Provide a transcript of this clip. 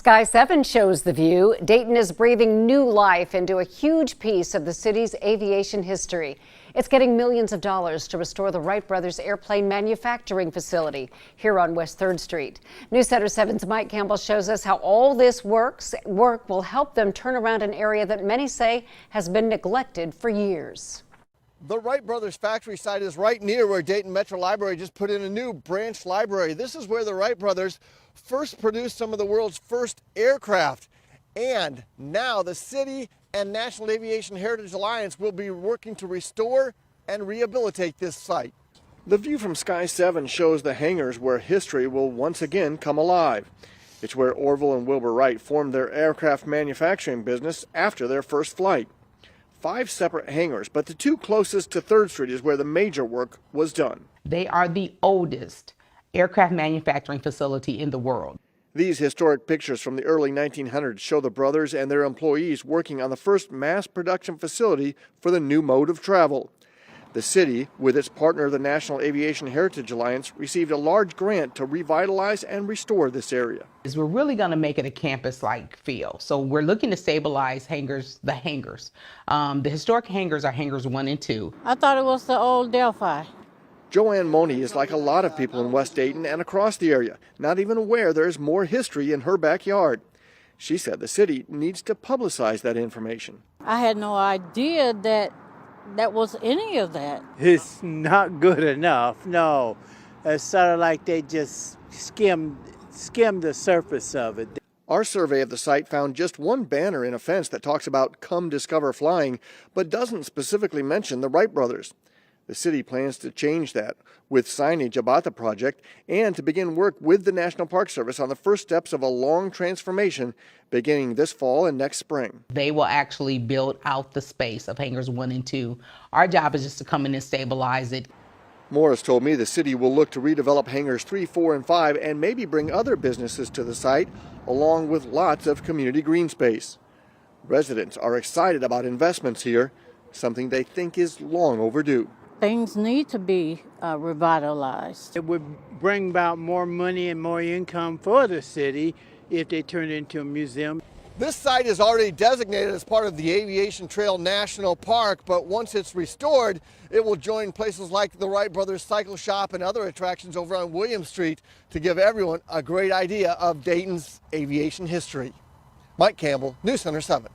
Sky 7 shows the view. Dayton is breathing new life into a huge piece of the city's aviation history. It's getting millions of dollars to restore the Wright Brothers airplane manufacturing facility here on West 3rd Street. News Center 7's Mike Campbell shows us how all this work will help them turn around an area that many say has been neglected for years. The Wright Brothers factory site is right near where Dayton Metro Library just put in a new branch library. This is where the Wright Brothers first produced some of the world's first aircraft. And now the city and National Aviation Heritage Alliance will be working to restore and rehabilitate this site. The view from Sky 7 shows the hangars where history will once again come alive. It's where Orville and Wilbur Wright formed their aircraft manufacturing business after their first flight. 5 separate hangars, but the 2 closest to 3rd Street is where the major work was done. They are the oldest aircraft manufacturing facility in the world. These historic pictures from the early 1900s show the brothers and their employees working on the first mass production facility for the new mode of travel. The city, with its partner, the National Aviation Heritage Alliance, received a large grant to revitalize and restore this area. We're really going to make it a campus-like feel. So we're looking to stabilize the hangars. The historic hangars are hangars 1 and 2. I thought it was the old Delphi. Joanne Money is like a lot of people in West Dayton and across the area, not even aware there's more history in her backyard. She said the city needs to publicize that information. I had no idea that was any of that. It's not good enough, no. It's sort of like they just skim the surface of it. Our survey of the site found just one banner in a fence that talks about "Come Discover Flying," but doesn't specifically mention the Wright brothers. The city plans to change that with signage about the project and to begin work with the National Park Service on the first steps of a long transformation beginning this fall and next spring. They will actually build out the space of hangars 1 and 2. Our job is just to come in and stabilize it. Morris told me the city will look to redevelop hangars 3, 4, and 5 and maybe bring other businesses to the site along with lots of community green space. Residents are excited about investments here, something they think is long overdue. Things need to be revitalized. It would bring about more money and more income for the city if they turned it into a museum. This site is already designated as part of the Aviation Trail National Park, but once it's restored, it will join places like the Wright Brothers Cycle Shop and other attractions over on William Street to give everyone a great idea of Dayton's aviation history. Mike Campbell, News Center 7.